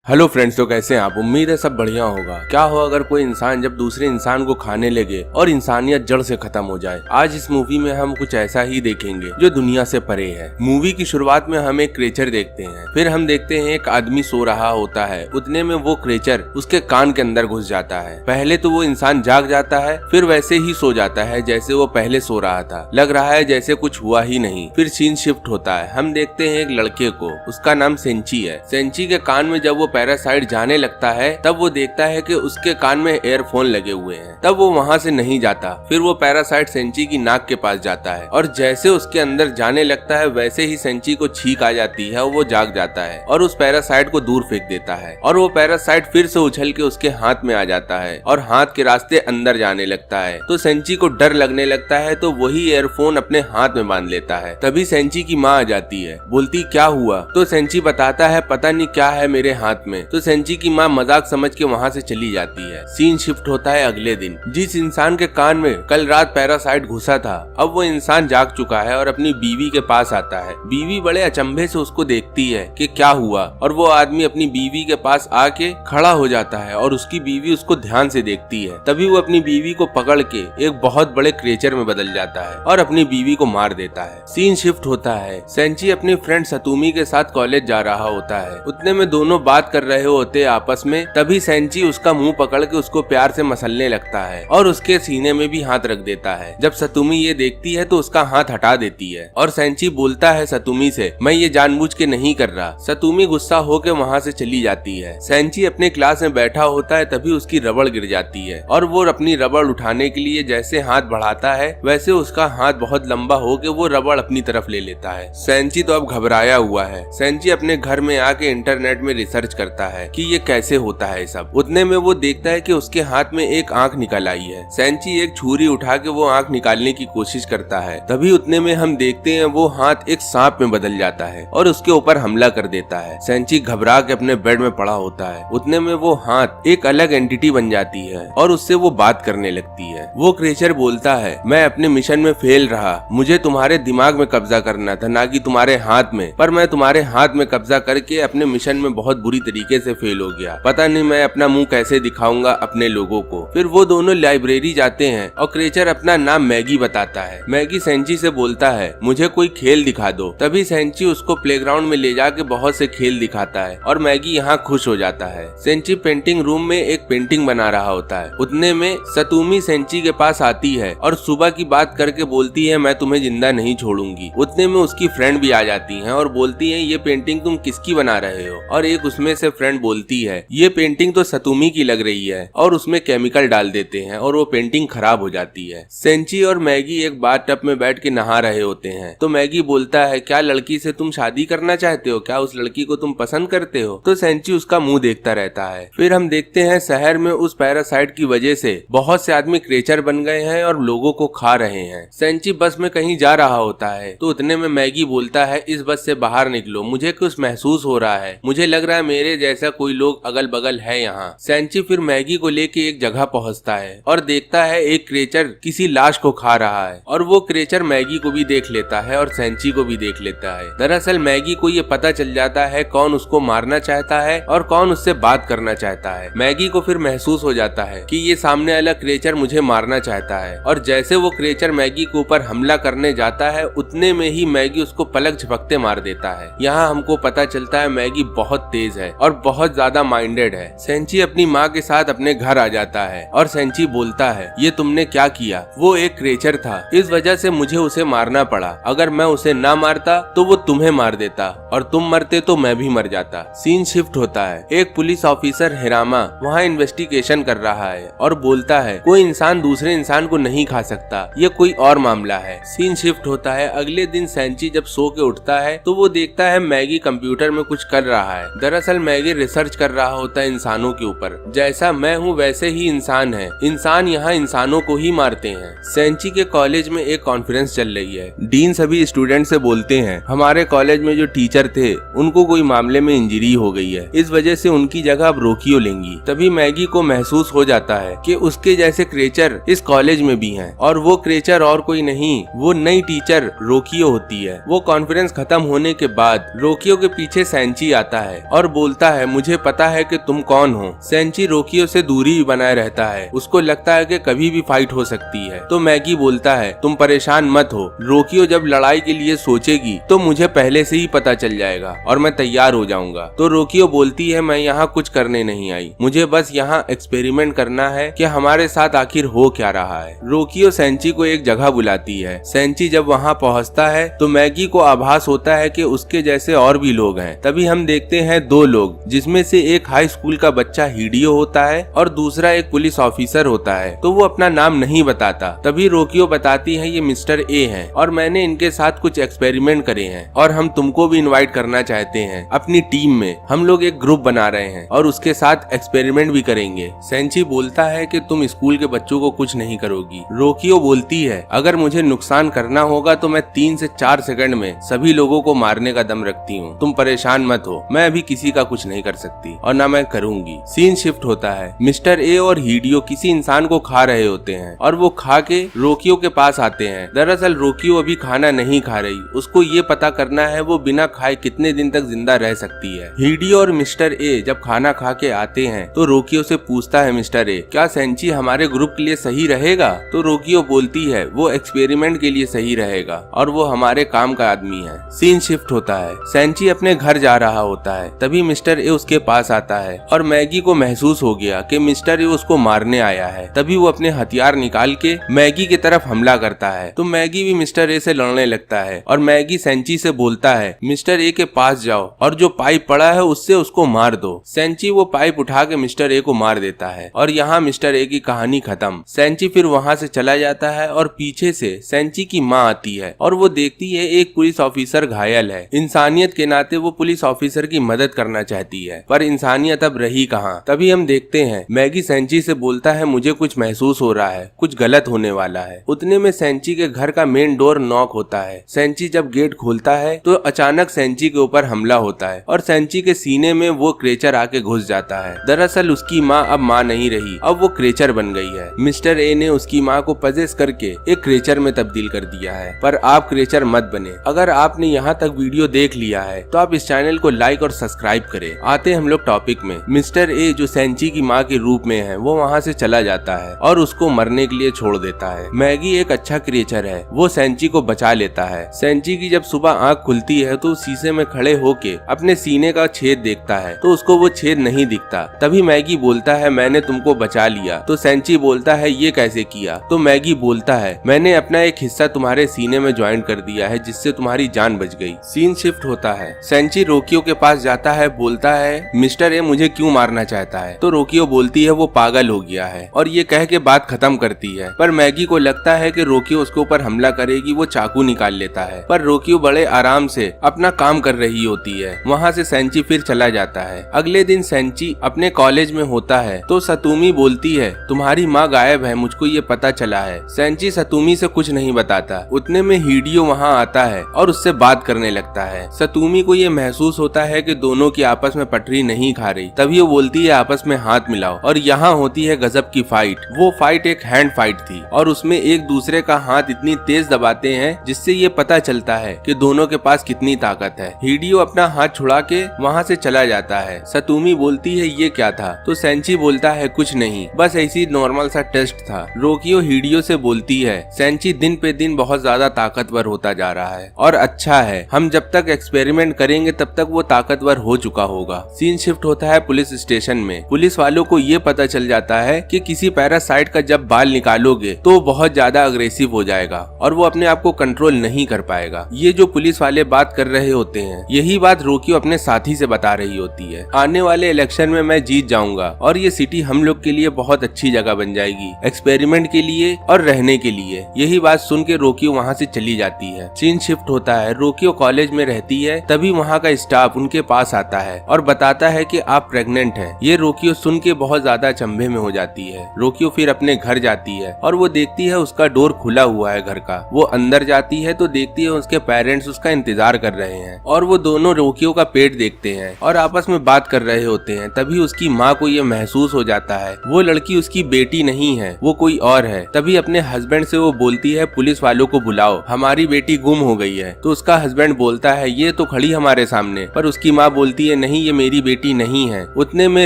Hello friends, तो कैसे हैं आप। उम्मीद है सब बढ़िया होगा। क्या हो अगर कोई इंसान जब दूसरे इंसान को खाने लगे और इंसानियत जड़ से खत्म हो जाए। आज इस मूवी में हम कुछ ऐसा ही देखेंगे जो दुनिया से परे है। मूवी की शुरुआत में हम एक क्रेचर देखते हैं, फिर हम देखते हैं एक आदमी सो रहा होता है। उतने में वो क्रेचर उसके कान के अंदर घुस जाता है। पहले तो वो इंसान जाग जाता है, फिर वैसे ही सो जाता है जैसे वो पहले सो रहा था। लग रहा है जैसे कुछ हुआ ही नहीं। फिर सीन शिफ्ट होता है। हम देखते हैं एक लड़के को, उसका नाम सेंची है। सेंची के कान में जब वो पैरासाइट जाने लगता है तब वो देखता है कि उसके कान में एयरफोन लगे हुए हैं। तब वो वहाँ से नहीं जाता। फिर वो पैरासाइट सेंची की नाक के पास जाता है और जैसे उसके अंदर जाने लगता है वैसे ही सेंची को छींक आ जाती है और वो जाग जाता है और उस पैरासाइट को दूर फेंक देता है और वो पैरासाइट फिर से उछल के उसके हाथ में आ जाता है और हाथ के रास्ते अंदर जाने लगता है। तो सेंची को डर लगने लगता है तो वही एयरफोन अपने हाथ में बांध लेता है। तभी सेंची की माँ आ जाती है, बोलती क्या हुआ। तो सेंची बताता है पता नहीं क्या है मेरे हाथ में। तो सेंची की माँ मजाक समझ के वहाँ से चली जाती है। सीन शिफ्ट होता है अगले दिन। जिस इंसान के कान में कल रात पैरासाइट घुसा था, अब वो इंसान जाग चुका है और अपनी बीवी के पास आता है। बीवी बड़े अचंभे से उसको देखती है कि क्या हुआ और वो आदमी अपनी बीवी के पास आके खड़ा हो जाता है और उसकी बीवी उसको ध्यान से देखती है। तभी वो अपनी बीवी को पकड़ के एक बहुत बड़े क्रेचर में बदल जाता है और अपनी बीवी को मार देता है। सीन शिफ्ट होता है। सेंची अपनी फ्रेंड सतुमी के साथ कॉलेज जा रहा होता है। उतने में दोनों बात कर रहे होते आपस में। तभी सेंची उसका मुंह पकड़ के उसको प्यार से मसलने लगता है और उसके सीने में भी हाथ रख देता है। जब सतुमी ये देखती है तो उसका हाथ हटा देती है और सेंची बोलता है सतुमी से, मैं ये जानबूझ के नहीं कर रहा। सतुमी गुस्सा होकर वहाँ से चली जाती है। सेंची अपने क्लास में बैठा होता है तभी उसकी रबड़ गिर जाती है और वो अपनी रबड़ उठाने के लिए जैसे हाथ बढ़ाता है वैसे उसका हाथ बहुत लंबा होकर वो रबड़ अपनी तरफ ले लेता है। सेंची तो अब घबराया हुआ है। सेंची अपने घर में आके इंटरनेट में रिसर्च करता है कि ये कैसे होता है सब। उतने में वो देखता है कि उसके हाथ में एक आंख निकल आई है। सेंची एक छुरी उठा के वो आंख निकालने की कोशिश करता है। तभी उतने में हम देखते हैं वो हाथ एक सांप में बदल जाता है और उसके ऊपर हमला कर देता है। सेंची घबरा के अपने बेड में पड़ा होता है। उतने में वो हाथ एक अलग एंटिटी बन जाती है और उससे वो बात करने लगती है। वो क्रेचर बोलता है, मैं अपने मिशन में फेल रहा। मुझे तुम्हारे दिमाग में कब्जा करना था, ना कि तुम्हारे हाथ में। पर मैं तुम्हारे हाथ में कब्जा करके अपने मिशन में बहुत बुरी तरीके से फेल हो गया। पता नहीं मैं अपना मुंह कैसे दिखाऊंगा अपने लोगों को। फिर वो दोनों लाइब्रेरी जाते हैं और क्रेचर अपना नाम मैगी बताता है। मैगी सेंची से बोलता है, मुझे कोई खेल दिखा दो। तभी सेंची उसको प्लेग्राउंड में ले जाके बहुत से खेल दिखाता है और मैगी यहाँ खुश हो जाता है। सेंची पेंटिंग रूम में एक पेंटिंग बना रहा होता है। उतने में सतुमी सेंची के पास आती है और सुबह की बात करके बोलती है, मैं तुम्हें जिंदा नहीं छोड़ूंगी। उतने में उसकी फ्रेंड भी आ जाती है और बोलती है, ये पेंटिंग तुम किसकी बना रहे हो। और एक उसमें से फ्रेंड बोलती है, ये पेंटिंग तो सतुमी की लग रही है। और उसमें केमिकल डाल देते हैं और वो पेंटिंग खराब हो जाती है। सेंची और मैगी एक बाथटब में बैठ के नहा रहे होते हैं। तो मैगी बोलता है, क्या लड़की से तुम शादी करना चाहते हो, क्या उस लड़की को तुम पसंद करते हो। तो सेंची उसका मुंह देखता रहता है। फिर हम देखते हैं शहर में उस पैरासाइट की वजह से बहुत से आदमी क्रेचर बन गए हैं और लोगों को खा रहे हैं। सेंची बस में कहीं जा रहा होता है तो उतने में मैगी बोलता है, इस बस से बाहर निकलो, मुझे कुछ महसूस हो रहा है। मुझे लग रहा है मेरे जैसा कोई लोग अगल बगल है यहाँ। सेंची फिर मैगी को लेके एक जगह पहुँचता है और देखता है एक क्रेचर किसी लाश को खा रहा है और वो क्रेचर मैगी को भी देख लेता है और सेंची को भी देख लेता है। दरअसल मैगी को ये पता चल जाता है कौन उसको मारना चाहता है और कौन उससे बात करना चाहता है। मैगी को फिर महसूस हो जाता है कि ये सामने वाला क्रेचर मुझे मारना चाहता है और जैसे वो क्रेचर मैगी के ऊपर हमला करने जाता है उतने में ही मैगी उसको पलक झपकते मार देता है। यहाँ हमको पता चलता है मैगी बहुत तेज है और बहुत ज्यादा माइंडेड है। सेंची अपनी माँ के साथ अपने घर आ जाता है और सेंची बोलता है, ये तुमने क्या किया। वो एक क्रेचर था, इस वजह से मुझे उसे मारना पड़ा। अगर मैं उसे ना मारता तो वो तुम्हें मार देता और तुम मरते तो मैं भी मर जाता। सीन शिफ्ट होता है। एक पुलिस ऑफिसर हिरामा वहाँ इन्वेस्टिगेशन कर रहा है और बोलता है, कोई इंसान दूसरे इंसान को नहीं खा सकता, ये कोई और मामला है। सीन शिफ्ट होता है। अगले दिन सेंची जब सो के उठता है तो वो देखता है मैगी कंप्यूटर में कुछ कर रहा है। दरअसल मैगी रिसर्च कर रहा होता है इंसानों के ऊपर। जैसा मैं हूँ वैसे ही इंसान है, इंसान यहाँ इंसानों को ही मारते हैं। सेंची के कॉलेज में एक कॉन्फ्रेंस चल रही है। डीन सभी स्टूडेंट से बोलते हैं, हमारे कॉलेज में जो टीचर थे उनको कोई मामले में इंजरी हो गई है, इस वजह से उनकी जगह अब रोकियो लेंगी। तभी मैगी को महसूस हो जाता है कि उसके जैसे क्रेचर इस कॉलेज में भी हैं और वो क्रेचर और कोई नहीं, वो नई टीचर रोकियो होती है। वो कॉन्फ्रेंस खत्म होने के बाद रोकियो के पीछे सेंची आता है और बोलता बोलता है मुझे पता है कि तुम कौन हो। सेंची रोकियो से दूरी बनाए रहता है, उसको लगता है कि कभी भी फाइट हो सकती है। तो मैगी बोलता है तुम परेशान मत हो, रोकियो जब लड़ाई के लिए सोचेगी तो मुझे पहले से ही पता चल जाएगा और मैं तैयार हो जाऊंगा। तो रोकियो बोलती है मैं यहाँ कुछ करने नहीं आई, मुझे बस यहाँ एक्सपेरिमेंट करना है कि हमारे साथ आखिर हो क्या रहा है। रोकियो सेंची को एक जगह बुलाती है। सेंची जब वहाँ पहुँचता है तो मैगी को आभास होता है कि उसके जैसे और भी लोग हैं। तभी हम देखते हैं दो लोग, जिसमें से एक हाई स्कूल का बच्चा हिडियो होता है और दूसरा एक पुलिस ऑफिसर होता है। तो वो अपना नाम नहीं बताता। तभी रोकियो बताती है ये मिस्टर ए हैं और मैंने इनके साथ कुछ एक्सपेरिमेंट करे हैं और हम तुमको भी इनवाइट करना चाहते हैं अपनी टीम में। हम लोग एक ग्रुप बना रहे हैं और उसके साथ एक्सपेरिमेंट भी करेंगे। सेंची बोलता है कि तुम स्कूल के बच्चों को कुछ नहीं करोगी। रोकियो बोलती है अगर मुझे नुकसान करना होगा तो मैं 3 से 4 सेकंड में सभी लोगों को मारने का दम रखती हूँ, तुम परेशान मत हो, मैं अभी किसी का कुछ नहीं कर सकती और ना मैं करूंगी। सीन शिफ्ट होता है। मिस्टर ए और हिडियो किसी इंसान को खा रहे होते हैं और वो खा के रोकियो के पास आते हैं। दरअसल रोकियो अभी खाना नहीं खा रही, उसको ये पता करना है वो बिना खाए कितने दिन तक जिंदा रह सकती है। हिडियो और मिस्टर ए जब खाना खा के आते हैं तो रोकियो से पूछता है मिस्टर ए क्या सेंची हमारे ग्रुप के लिए सही रहेगा। तो रोकियो बोलती है वो एक्सपेरिमेंट के लिए सही रहेगा और वो हमारे काम का आदमी है। सीन शिफ्ट होता है। सेंची अपने घर जा रहा होता है, तभी मिस्टर ए उसके पास आता है और मैगी को महसूस हो गया कि मिस्टर ए उसको मारने आया है। तभी वो अपने हथियार निकाल के मैगी की तरफ हमला करता है। तो मैगी भी मिस्टर ए से लड़ने लगता है और मैगी सेंची से बोलता है मिस्टर ए के पास जाओ और जो पाइप पड़ा है उससे उसको मार दो। सेंची वो पाइप उठा के मिस्टर ए को मार देता है और यहाँ मिस्टर ए की कहानी खत्म। सेंची फिर वहाँ से चला जाता है और पीछे से सेंची की माँ आती है और वो देखती है एक पुलिस ऑफिसर घायल है। इंसानियत के नाते वो पुलिस ऑफिसर की मदद करना चाहती है पर इंसानियत अब रही कहाँ। तभी हम देखते हैं मैगी सेंची से बोलता है मुझे कुछ महसूस हो रहा है, कुछ गलत होने वाला है। उतने में सेंची के घर का मेन डोर नॉक होता है। सेंची जब गेट खोलता है तो अचानक सेंची के ऊपर हमला होता है और सेंची के सीने में वो क्रेचर आके घुस जाता है। दरअसल उसकी माँ अब माँ नहीं रही, अब वो क्रेचर बन गई है। मिस्टर ए ने उसकी माँ को पजेस करके एक क्रेचर में तब्दील कर दिया है। पर आप क्रेचर मत बने। अगर आपने यहाँ तक वीडियो देख लिया है तो आप इस चैनल को लाइक और सब्सक्राइब करें। आते हम लोग टॉपिक में। मिस्टर ए जो सेंची की माँ के रूप में है वो वहाँ से चला जाता है और उसको मरने के लिए छोड़ देता है। मैगी एक अच्छा क्रिएचर है, वो सेंची को बचा लेता है। सेंची की जब सुबह आँख खुलती है तो शीशे में खड़े होके अपने सीने का छेद देखता है तो उसको वो छेद नहीं दिखता। तभी मैगी बोलता है मैंने तुमको बचा लिया। तो सेंची बोलता है ये कैसे किया। तो मैगी बोलता है मैंने अपना एक हिस्सा तुम्हारे सीने में ज्वाइन कर दिया है जिससे तुम्हारी जान बच गई। सीन शिफ्ट होता है। सेंची रोकियो के पास जाता है, बोलता है मिस्टर ए मुझे क्यों मारना चाहता है। तो रोकियो बोलती है वो पागल हो गया है और ये कह के बात खत्म करती है। पर मैगी को लगता है कि रोकियो उसके ऊपर हमला करेगी, वो चाकू निकाल लेता है पर रोकियो बड़े आराम से अपना काम कर रही होती है। वहाँ से सेंची फिर चला जाता है। अगले दिन सेंची अपने कॉलेज में होता है तो सतुमी बोलती है तुम्हारी माँ गायब है, मुझको ये पता चला है। सेंची सतुमी से कुछ नहीं बताता। उतने में हिडियो वहाँ आता है और उससे बात करने लगता है। सतुमी को ये महसूस होता है कि दोनों की आपस में पटरी नहीं खा रही। तभी वो बोलती है आपस में हाथ मिलाओ और यहाँ होती है गजब की फाइट। वो फाइट एक हैंड फाइट थी और उसमें एक दूसरे का हाथ इतनी तेज दबाते हैं जिससे ये पता चलता है कि दोनों के पास कितनी ताकत है। हिडियो अपना हाथ छुड़ा के वहाँ से चला जाता है। सतुमी बोलती है ये क्या था। तो सेंची बोलता है कुछ नहीं, बस ऐसी नॉर्मल सा टेस्ट था। रोकियो हिडियो से बोलती है सेंची दिन पे दिन बहुत ज्यादा ताकतवर होता जा रहा है और अच्छा है, हम जब तक एक्सपेरिमेंट करेंगे तब तक वो ताकतवर हो चुका होगा। सीन शिफ्ट होता है पुलिस स्टेशन में। पुलिस वालों को ये पता चल जाता है कि किसी पैरासाइट का जब बाल निकालोगे तो वो बहुत ज्यादा अग्रेसिव हो जाएगा और वो अपने आप को कंट्रोल नहीं कर पाएगा। ये जो पुलिस वाले बात कर रहे होते हैं यही बात रोकियो अपने साथी से बता रही होती है। आने वाले इलेक्शन में मैं जीत जाऊंगा और ये सिटी हम लोग के लिए बहुत अच्छी जगह बन जाएगी, एक्सपेरिमेंट के लिए और रहने के लिए। यही बात सुन के रोकियो वहाँ से चली जाती है। सीन शिफ्ट होता है। रोकियो कॉलेज में रहती है, तभी वहाँ का स्टाफ उनके पास आता है और बताता है कि आप प्रेग्नेंट हैं। ये रोकियो सुन के बहुत ज्यादा अचंभे में हो जाती है। रोकियो फिर अपने घर जाती है और वो देखती है उसका डोर खुला हुआ है घर का। वो अंदर जाती है तो देखती है उसके पेरेंट्स उसका इंतजार कर रहे हैं और वो दोनों रोकियो का पेट देखते हैं और आपस में बात कर रहे होते हैं। तभी उसकी माँ को ये महसूस हो जाता है वो लड़की उसकी बेटी नहीं है, वो कोई और है। तभी अपने हस्बैंड से वो बोलती है पुलिस वालों को बुलाओ, हमारी बेटी गुम हो गई है। तो उसका हस्बैंड बोलता है ये तो खड़ी हमारे सामने। पर उसकी माँ बोलती है नहीं ये मेरी बेटी नहीं है। उतने में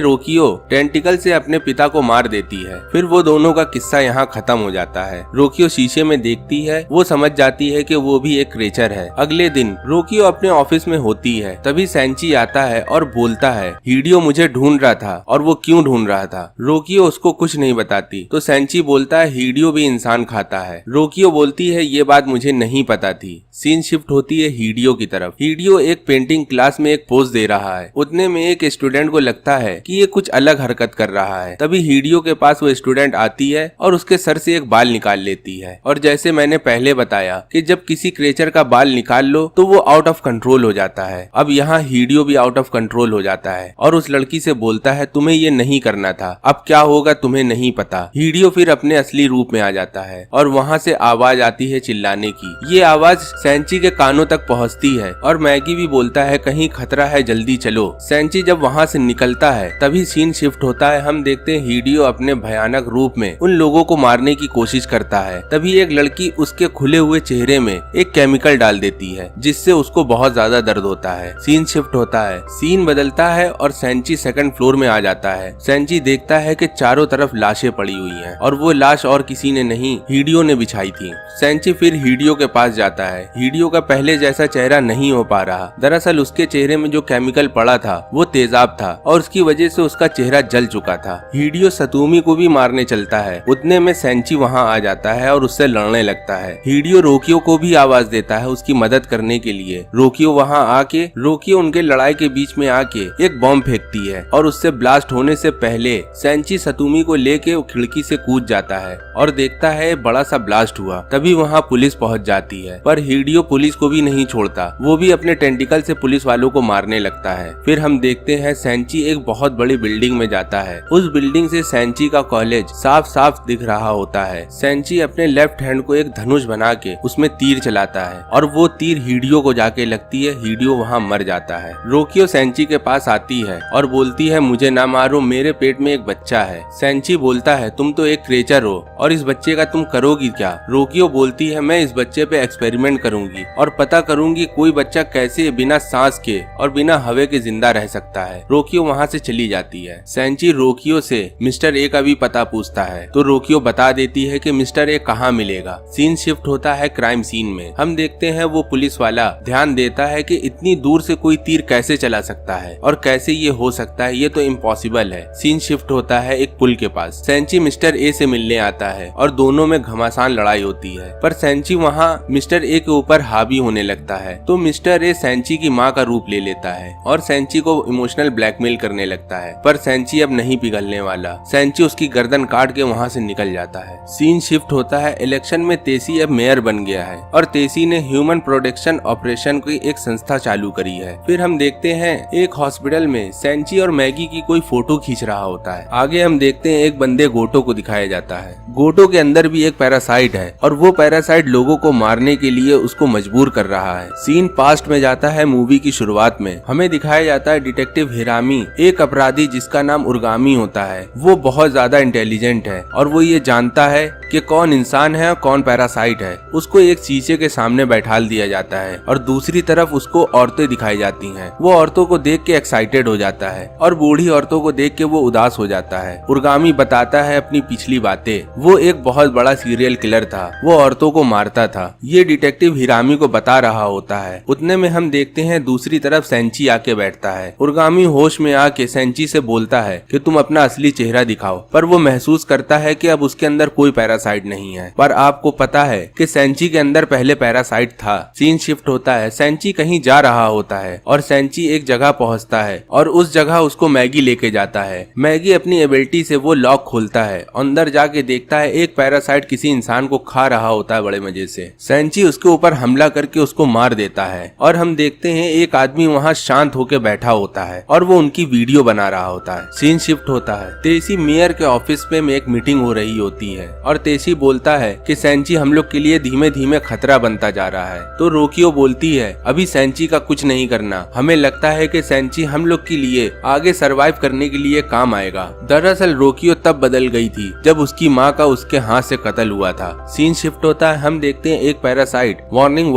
रोकियो टेंटिकल से अपने पिता को मार देती है। फिर वो दोनों का किस्सा यहाँ खत्म हो जाता है। रोकियो शीशे में देखती है, वो समझ जाती है कि वो भी एक क्रेचर है। अगले दिन रोकियो अपने ऑफिस में होती है, तभी सेंची आता है और बोलता है हिडियो मुझे ढूंढ रहा था और वो क्यों ढूंढ रहा था। रोकियो उसको कुछ नहीं बताती तो सेंची बोलता है हिडियो भी इंसान खाता है। रोकियो बोलती है ये बात मुझे नहीं पता थी। सीन शिफ्ट होती है हिडियो की तरफ। हिडियो एक पेंटिंग क्लास में एक पोज दे रहा है। उतने में एक स्टूडेंट को लगता है कि ये कुछ अलग हरकत कर रहा है। तभी हिडियो के पास वो स्टूडेंट आती है और उसके सर से एक बाल निकाल लेती है। और जैसे मैंने पहले बताया कि जब किसी क्रेचर का बाल निकाल लो तो वो आउट ऑफ कंट्रोल हो जाता है। अब यहाँ हिडियो भी आउट ऑफ कंट्रोल हो जाता है और उस लड़की से बोलता है तुम्हें ये नहीं करना था, अब क्या होगा तुम्हें नहीं पता। हिडियो फिर अपने असली रूप में आ जाता है और वहाँ से आवाज आती है चिल्लाने की। ये आवाज सेंची के कानों तक पहुँचती है और मैगी भी बोलता है कहीं खतरा है जल्दी चलो। सेंची जब वहाँ से निकलता है तभी सीन शिफ्ट होता है। हम देखते हैं हिडियो अपने भयानक रूप में उन लोगों को मारने की कोशिश करता है। तभी एक लड़की उसके खुले हुए चेहरे में एक केमिकल डाल देती है जिससे उसको बहुत ज्यादा दर्द होता है। सीन शिफ्ट होता है, सीन बदलता है और सेंची सेकंड फ्लोर में आ जाता है। सेंची देखता है कि चारों तरफ लाशें पड़ी हुई हैं और वो लाश और किसी ने नहीं हिडियो ने बिछाई थी। सेंची फिर हिडियो के पास जाता है। हिडियो का पहले जैसा चेहरा नहीं हो पा रहा। दरअसल उसके चेहरे में जो केमिकल पड़ा था वो तेजाब था और उसकी वजह से उसका चेहरा जल चुका था। हिडियो सतुमी को भी मारने चलता है। उतने में सेंची वहाँ आ जाता है और उससे लड़ने लगता है। हिडियो रोकियो को भी आवाज देता है उसकी मदद करने के लिए। रोकियो वहाँ आके रोकियो उनके लड़ाई के बीच में आके एक बॉम्ब फेंकती है और उससे ब्लास्ट होने से पहले सेंची सतुमी को लेके खिड़की से कूद जाता है और देखता है बड़ा सा ब्लास्ट हुआ। तभी वहाँ पुलिस पहुँच जाती है पर हिडियो पुलिस को भी नहीं छोड़ता, वो भी अपने टेंटिकल से पुलिस वालों को मारने लगता है। फिर हम देखते हैं सेंची एक बहुत बड़ी बिल्डिंग में जाता है। उस बिल्डिंग से सेंची का कॉलेज साफ साफ दिख रहा होता है। सेंची अपने लेफ्ट हैंड को एक धनुष बना के उसमें तीर चलाता है और वो तीर हिडियो को जाके लगती है। हिडियो वहाँ मर जाता है। रोकियो सेंची के पास आती है और बोलती है मुझे ना मारो, मेरे पेट में एक बच्चा है। सेंची बोलता है तुम तो एक क्रेचर हो और इस बच्चे का तुम करोगी क्या। रोकियो बोलती है मैं इस बच्चे पे एक्सपेरिमेंट करूंगी और पता करूंगी कोई बच्चा कैसे बिना सांस के और बिना हवा के जिंदा रह सकता है। रोकियो वहाँ से चली जाती है। सेंची रोकियो से मिस्टर ए का भी पता पूछता है तो रोकियो बता देती है कि मिस्टर ए कहाँ मिलेगा। सीन शिफ्ट होता है क्राइम सीन में। हम देखते हैं वो पुलिस वाला ध्यान देता है कि इतनी दूर से कोई तीर कैसे चला सकता है और कैसे ये हो सकता है, ये तो इम्पॉसिबल है। सीन शिफ्ट होता है एक पुल के पास। सेंची मिस्टर ए से मिलने आता है और दोनों में घमासान लड़ाई होती है पर सेंची वहाँ मिस्टर ए के ऊपर हावी होने लगता है तो मिस्टर ए सेंची की माँ का रूप ले लेता है और सेंची को इमोशनल ब्लैकमेल करने लगता है पर सेंची अब नहीं पिघलने वाला। सेंची उसकी गर्दन काट के वहाँ से निकल जाता है। सीन शिफ्ट होता है इलेक्शन में तेसी अब मेयर बन गया है और तेसी ने ह्यूमन प्रोटेक्शन ऑपरेशन की एक संस्था चालू करी है। फिर हम देखते हैं एक हॉस्पिटल में सेंची और मैगी की कोई फोटो खींच रहा होता है। आगे हम देखते हैं एक बंदे गोटो को दिखाया जाता है। गोटो के अंदर भी एक पैरासाइट है और वो पैरासाइट लोगों को मारने के लिए उसको मजबूर कर रहा है। सीन पास्ट में जाता है। मूवी की शुरुआत में हमें दिखाया जाता है डिटेक्टिव हिरामी एक अपराधी जिसका नाम उर्गामी होता है। वो बहुत ज्यादा इंटेलिजेंट है और वो ये जानता है कि कौन इंसान है और कौन पैरासाइट है। उसको एक शीशे के सामने बैठाल दिया जाता है और दूसरी तरफ उसको औरतें दिखाई जाती हैं। वो औरतों को देख के एक्साइटेड हो जाता है और बूढ़ी औरतों को देख के वो उदास हो जाता है। उर्गामी बताता है अपनी पिछली बातें। वो एक बहुत बड़ा सीरियल किलर था, वो औरतों को मारता था। ये डिटेक्टिव हिरामी को बता रहा होता है। उतने में हम देखते हैं दूसरी तरफ सेंची आके बैठता है। उर्गामी होश में आके सेंची से बोलता है कि तुम अपना असली चेहरा दिखाओ पर वो महसूस करता है कि अब उसके अंदर कोई पैरासाइट नहीं है। पर आपको पता है कि सेंची के अंदर पहले पैरासाइट था। सीन शिफ्ट होता है। सेंची कहीं जा रहा होता है और सेंची एक जगह पहुंचता है और उस जगह उसको मैगी लेके जाता है। मैगी अपनी एबिलिटी से वो लॉक खोलता है। अंदर जाके देखता है एक पैरासाइट किसी इंसान को खा रहा होता है बड़े मजे से। सेंची उसके ऊपर हमला करके उसको मार देता है और हम देखते हैं एक आदमी वहाँ शांत होके बैठा होता है और वो उनकी वीडियो बना रहा होता है। सीन शिफ्ट होता है। तेसी मेयर के ऑफिस में एक मीटिंग हो रही होती है और तेसी बोलता है कि सेंची हम लोग के लिए धीमे धीमे खतरा बनता जा रहा है। तो रोकियो बोलती है अभी सेंची का कुछ नहीं करना, हमें लगता है कि सेंची हम लोग के लिए आगे सरवाइव करने के लिए काम आएगा। दरअसल रोकियो तब बदल गई थी जब उसकी माँ का उसके हाथ से कत्ल हुआ था। सीन शिफ्ट होता है। हम देखते हैं एक पैरासाइट मॉर्निंग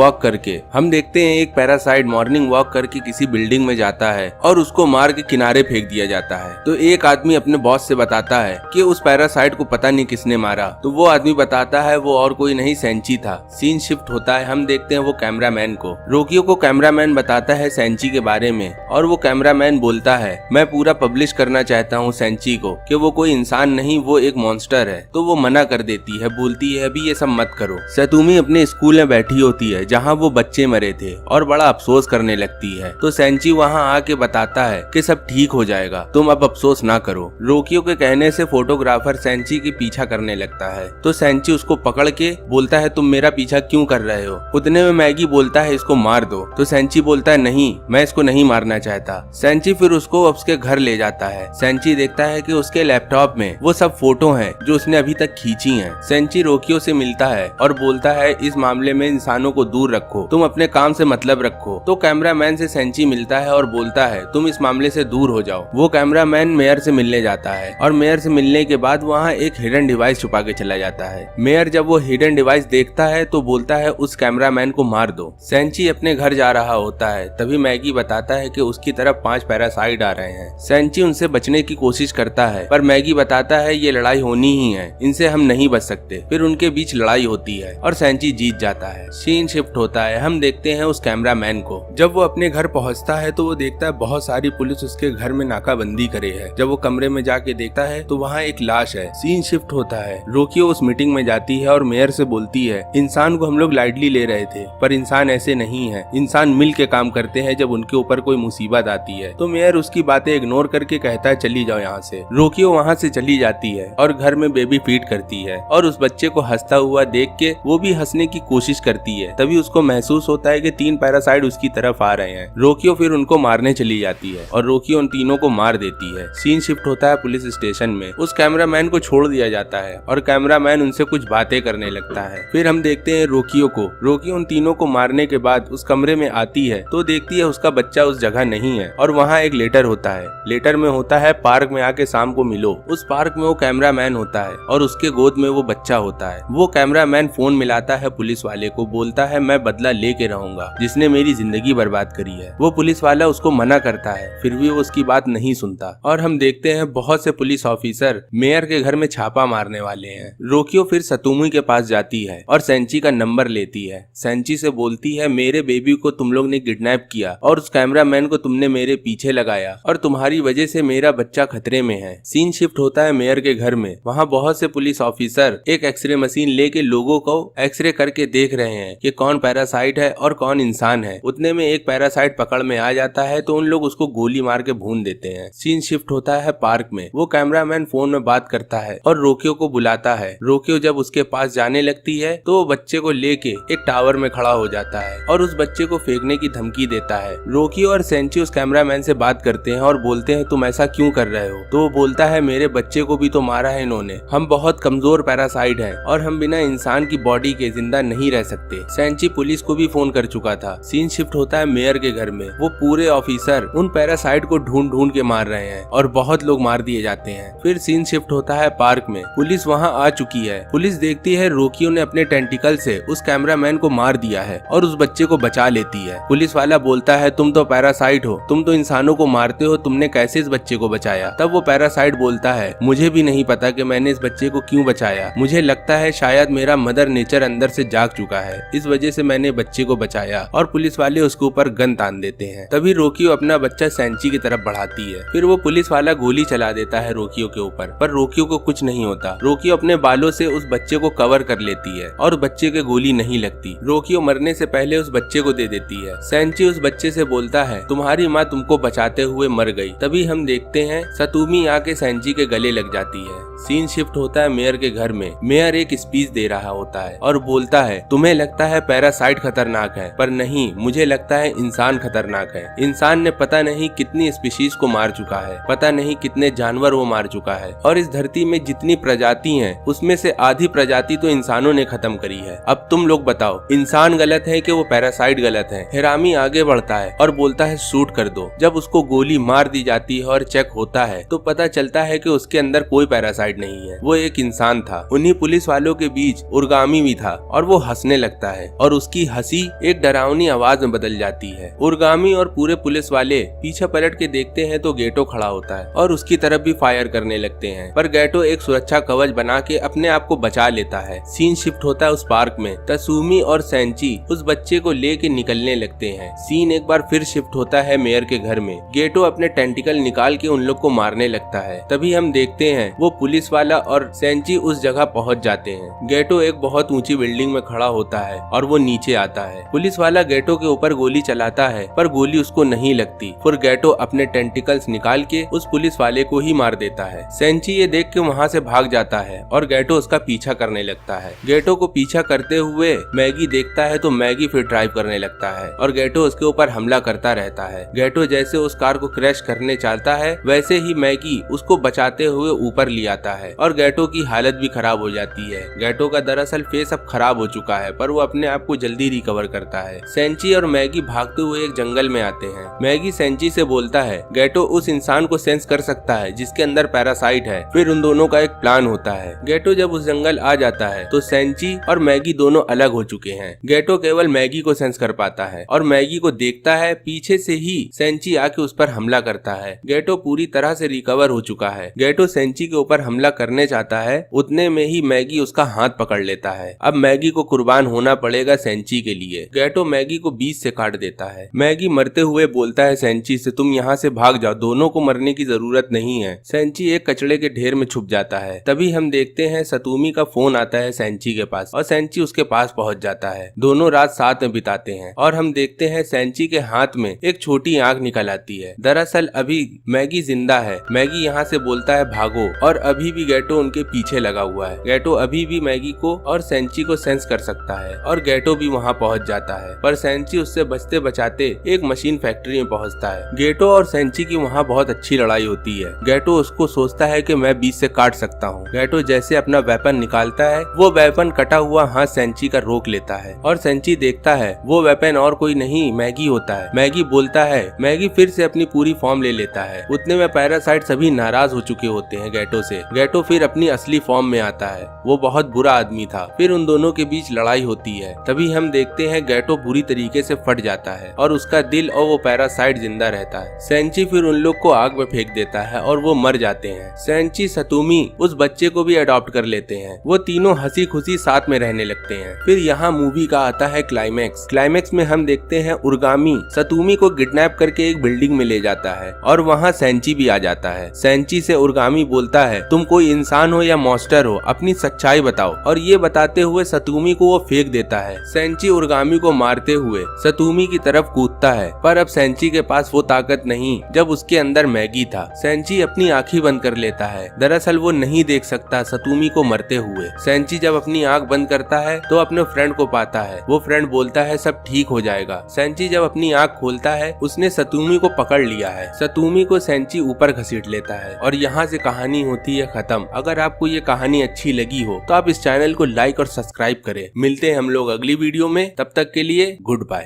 वॉक करके किसी बिल्डिंग में जाता है और उसको मार के किनारे फेंक दिया जाता है। तो एक आदमी अपने बॉस से बताता है कि उस पैरासाइट को पता नहीं किसने मारा। तो वो आदमी बताता है वो और कोई नहीं सेंची था। सीन शिफ्ट होता है, हम देखते हैं वो कैमरामैन को। रोकियो को कैमरामैन बताता है सेंची के बारे में और वो कैमरामैन बोलता है मैं पूरा पब्लिश करना चाहता हूँ सेंची को कि वो कोई इंसान नहीं, वो एक मॉन्स्टर है। तो वो मना कर देती है, बोलती है अभी ये सब मत करो। सतोमी अपने स्कूल में बैठी होती है जहाँ वो बच्चे मरे थे और बड़ा अफसोस करने लगती है। तो सेंची वहाँ आके बताता है कि सब ठीक हो जाएगा, तुम अब अफसोस ना करो। रोकियो के कहने से फोटोग्राफर सेंची के पीछा करने लगता है। तो सेंची उसको पकड़ के बोलता है तुम मेरा पीछा क्यों कर रहे हो। उतने में मैगी बोलता है इसको मार दो। तो सेंची बोलता है नहीं, मैं इसको नहीं मारना चाहता। सेंची फिर उसको उसके घर ले जाता है। सेंची देखता है कि उसके लैपटॉप में वो सब फोटो हैं जो उसने अभी तक खींची हैं। सेंची रोकियो से मिलता है और बोलता है इस मामले में इंसानों को दूर रखो, तुम अपने काम से मतलब रखो। तो कैमरामैन से सेंची मिलता है और बोलता है तुम इस मामले से दूर हो जाओ। वो कैमरामैन मेयर से मिलने जाता है और मेयर से मिलने के बाद वहाँ एक हिडन डिवाइस छुपा के चला जाता है। मेयर जब वो हिडन डिवाइस देखता है तो बोलता है उस कैमरामैन को मार दो। सेंची अपने घर जा रहा होता है, तभी मैगी बताता है कि उसकी तरफ 5 पैरासाइट आ रहे हैं। सेंची उनसे बचने की कोशिश करता है पर मैगी बताता है ये लड़ाई होनी ही है, इनसे हम नहीं बच सकते। फिर उनके बीच लड़ाई होती है और सेंची जीत जाता है। सीन शिफ्ट होता है, हम देखते हैं उस कैमरामैन को। जब वो अपने घर पहुंचता है तो वो देखता है बहुत सारी पुलिस उसके घर में नाकाबंदी करे है। जब वो कमरे में जाके देखता है तो वहाँ एक लाश है। सीन शिफ्ट होता है, रोकियो उस मीटिंग में जाती है और मेयर से बोलती है इंसान को हम लोग लाइटली ले रहे थे पर इंसान ऐसे नहीं है, इंसान मिल के काम करते हैं जब उनके ऊपर कोई मुसीबत आती है। तो मेयर उसकी बातें इग्नोर करके कहता है चली जाओ यहाँ से। रोकियो वहाँ से चली जाती है और घर में बेबी फीड करती है और उस बच्चे को हंसता हुआ देख के वो भी हंसने की कोशिश करती है। तभी उसको महसूस होता है कि 3 पैरासाइट उसकी तरफ आ रहे हैं। रोकियो फिर उनको मारने चली जाती है और रोकियो उन तीनों को मार देती है। सीन शिफ्ट होता है पुलिस स्टेशन में। उस कैमरामैन को छोड़ दिया जाता है और कैमरामैन उनसे कुछ बातें करने लगता है। फिर हम देखते हैं रोकियो को। रोकियो उन तीनों को मारने के बाद उस कमरे में आती है तो देखती है उसका बच्चा उस जगह नहीं है और वहाँ एक लेटर होता है। लेटर में होता है पार्क में आके शाम को मिलो। उस पार्क में वो कैमरामैन होता है और उसके गोद में वो बच्चा होता है। वो कैमरामैन फोन मिलाता है पुलिस वाले को, बोलता है मैं बदला लेके रहूंगा जिसने मेरी जिंदगी बर्बाद करी है। वो पुलिस वाला उसको मना करता है फिर भी वो उसकी बात नहीं सुनता और हम देखते हैं बहुत से पुलिस ऑफिसर मेयर के घर में छापा मारने वाले हैं। रोकियो फिर सतोमी के पास जाती है और सेंची का नंबर लेती है। सेंची से बोलती है मेरे बेबी को तुम लोग ने किडनैप किया और उस कैमरामैन को तुमने मेरे पीछे लगाया और तुम्हारी वजह से मेरा बच्चा खतरे में है। सीन शिफ्ट होता है मेयर के घर में। वहाँ बहुत से पुलिस ऑफिसर एक एक्सरे मशीन लेके लोगों को एक्सरे करके देख रहे हैं कि कौन पैरासाइट है और कौन इंसान है। उतने में एक पैरासाइट पकड़ में आ जाता है तो उन लोग उसको गोली मार के भून देते हैं। सीन शिफ्ट होता है पार्क में। वो कैमरामैन फोन में बात करता है और रोकियो को बुलाता है। रोकियो जब उसके पास जाने लगती है तो वो बच्चे को लेके एक टावर में खड़ा हो जाता है और उस बच्चे को फेंकने की धमकी देता है। रोकियो और सेंची उस कैमरामैन से बात करते हैं और बोलते हैं तुम ऐसा क्यों कर रहे हो। तो वो बोलता है मेरे बच्चे को भी तो मारा है इन्होंने, हम बहुत कमजोर पैरासाइट हैं और हम बिना इंसान की बॉडी के जिंदा नहीं रह सकते। सेंची पुलिस को भी फोन कर चुका था। सीन शिफ्ट होता है मेयर के घर में। वो पूरे ऑफिसर उन पैरासाइट को ढूंढ ढूंढ के मार रहे हैं और बहुत लोग मार दिए जाते हैं। फिर सीन शिफ्ट होता है पार्क में। पुलिस वहाँ आ चुकी है। पुलिस देखती है रोकियो ने अपने टेंटिकल से उस कैमरामैन को मार दिया है और उस बच्चे को बचा लेती है। पुलिस वाला बोलता है तुम तो पैरासाइट हो, तुम तो इंसानों को मारते हो, तुमने कैसे इस बच्चे को बचाया। तब वो पैरासाइट बोलता है मुझे भी नहीं पता कि मैंने इस बच्चे को क्यों बचाया, मुझे लगता है शायद मेरा मदर नेचर अंदर से जाग चुका है, इस वजह से मैंने बच्चे को बचाया। और पुलिस वाले उसके ऊपर गन तान देते हैं। तभी रोकियो अपना बच्चा सेंची की तरफ बढ़ाती है। फिर वो पुलिस वाला गोली चला देता है रोकियो के ऊपर, पर रोकियो को कुछ नहीं होता। रोकियो अपने बालों से उस बच्चे को कवर कर लेती है और बच्चे के गोली नहीं लगती। रोकियो मरने से पहले उस बच्चे को दे देती है। सेंची उस बच्चे से बोलता है तुम्हारी माँ तुमको बचाते हुए मर गई। तभी हम देखते हैं सतोमी आके सेंची के गले लग जाती है। सीन शिफ्ट होता है मेयर के घर में। मेयर एक स्पीच दे रहा होता है और बोलता है तुम्हें लगता है पैरासाइट खतरनाक है, पर नहीं, मुझे लगता है इंसान खतरनाक है। इंसान ने पता नहीं कितनी स्पीशीज को मार चुका है, पता नहीं कितने जानवर वो मार चुका है और इस धरती में जितनी प्रजाति हैं उसमें से आधी प्रजाति तो इंसानों ने खत्म करी है। अब तुम लोग बताओ इंसान गलत है कि वो पैरासाइट गलत है। हिरामी आगे बढ़ता है और बोलता है शूट कर दो। जब उसको गोली मार दी जाती है और चेक होता है तो पता चलता है कि उसके अंदर कोई पैरासाइट पैरासाइट नहीं है, वो एक इंसान था। उन्हीं पुलिस वालों के बीच उर्गामी भी था और वो हंसने लगता है और उसकी हंसी एक डरावनी आवाज में बदल जाती है। उर्गामी और पूरे पुलिस वाले पीछे पलट के देखते हैं तो गेटो खड़ा होता है और उसकी तरफ भी फायर करने लगते हैं, पर गेटो एक सुरक्षा कवच बना के अपने आप को बचा लेता है। सीन शिफ्ट होता है उस पार्क में। तसुमी और सेंची उस बच्चे को लेके निकलने लगते हैं। सीन एक बार फिर शिफ्ट होता है मेयर के घर में। गेटो अपने टेंटिकल निकाल के उन लोग को मारने लगता है। तभी हम देखते हैं वो पुलिस वाला और सेंची उस जगह पहुंच जाते हैं। गेटो एक बहुत ऊंची बिल्डिंग में खड़ा होता है और वो नीचे आता है। पुलिस वाला गेटो के ऊपर गोली चलाता है पर गोली उसको नहीं लगती। फिर गेटो अपने टेंटिकल्स निकाल के उस पुलिस वाले को ही मार देता है। सेंची ये देख के वहाँ से भाग जाता है और गेटो उसका पीछा करने लगता है। गेटो को पीछा करते हुए मैगी देखता है तो मैगी फिर ड्राइव करने लगता है और गेटो उसके ऊपर हमला करता रहता है। गेटो जैसे उस कार को क्रैश करने चाहता है वैसे ही मैगी उसको बचाते हुए ऊपर ले आता है और गेटो की हालत भी खराब हो जाती है। गेटो का दरअसल फेस अब खराब हो चुका है पर वो अपने आप को जल्दी रिकवर करता है। सेंची और मैगी भागते हुए एक जंगल में आते हैं। मैगी सेंची से बोलता है गेटो उस इंसान को सेंस कर सकता है जिसके अंदर पैरासाइट है। फिर उन दोनों का एक प्लान होता है। गेटो जब उस जंगल आ जाता है तो सेंची और मैगी दोनों अलग हो चुके हैं। गेटो केवल मैगी को सेंस कर पाता है और मैगी को देखता है। पीछे से ही सेंची आके उस पर हमला करता है। गेटो पूरी तरह से रिकवर हो चुका है। गेटो सेंची के ऊपर हमला करने चाहता है, उतने में ही मैगी उसका हाथ पकड़ लेता है। अब मैगी को कुर्बान होना पड़ेगा सेंची के लिए। गेटो मैगी को बीच से काट देता है। मैगी मरते हुए बोलता है सेंची से तुम यहाँ से भाग जाओ, दोनों को मरने की जरूरत नहीं है। सेंची एक कचड़े के ढेर में छुप जाता है। तभी हम देखते हैं सतुमी का फोन आता है सेंची के पास और सेंची उसके पास पहुँच जाता है। दोनों रात साथ में बिताते हैं और हम देखते हैं सेंची के हाथ में एक छोटी आंख निकल आती है। दरअसल अभी मैगी जिंदा है। मैगी यहाँ से बोलता है भागो और अभी भी गेटो उनके पीछे लगा हुआ है। गेटो अभी भी मैगी को और सेंची को सेंस कर सकता है और गेटो भी वहाँ पहुँच जाता है, पर सेंची उससे बचते बचाते एक मशीन फैक्ट्री में पहुँचता है। गेटो और सेंची की वहाँ बहुत अच्छी लड़ाई होती है। गेटो उसको सोचता है कि मैं बीच से काट सकता हूँ। गेटो जैसे अपना वेपन निकालता है वो वेपन कटा हुआ हाथ सेंची का रोक लेता है और सेंची देखता है वो वेपन और कोई नहीं मैगी होता है। मैगी बोलता है। मैगी फिर से अपनी पूरी फॉर्म ले लेता है। उतने में पैरासाइट सभी नाराज हो चुके होते हैं गेटो से। गेटो फिर अपनी असली फॉर्म में आता है। वो बहुत बुरा आदमी था। फिर उन दोनों के बीच लड़ाई होती है। तभी हम देखते हैं गेटो बुरी तरीके से फट जाता है और उसका दिल और वो पैरासाइट जिंदा रहता है। सेंची फिर उन लोग को आग में फेंक देता है और वो मर जाते हैं। सेंची सतुमी उस बच्चे को भी अडॉप्ट कर लेते हैं। वो तीनों हंसी खुशी साथ में रहने लगते हैं। फिर यहाँ मूवी का आता है क्लाइमैक्स। क्लाइमैक्स में हम देखते हैं उर्गामी सतुमी को किडनैप करके एक बिल्डिंग में ले जाता है और वहाँ सेंची भी आ जाता है। सेंची से उर्गामी बोलता है तुम कोई इंसान हो या मॉन्स्टर हो, अपनी सच्चाई बताओ, और ये बताते हुए सतुमी को वो फेंक देता है। सेंची उर्गामी को मारते हुए सतुमी की तरफ कूदता है, पर अब सेंची के पास वो ताकत नहीं जब उसके अंदर मैगी था। सेंची अपनी आंखें बंद कर लेता है। दरअसल वो नहीं देख सकता सतुमी को मरते हुए। सेंची जब अपनी आंख बंद करता है तो अपने फ्रेंड को पाता है। वो फ्रेंड बोलता है सब ठीक हो जाएगा। सेंची जब अपनी आंख खोलता है उसने सतुमी को पकड़ लिया है। सतुमी को सेंची ऊपर घसीट लेता है और यहाँ से कहानी होती है खत्म। अगर आपको ये कहानी अच्छी लगी हो तो आप इस चैनल को लाइक और सब्सक्राइब करें। मिलते हैं हम लोग अगली वीडियो में, तब तक के लिए गुड बाय।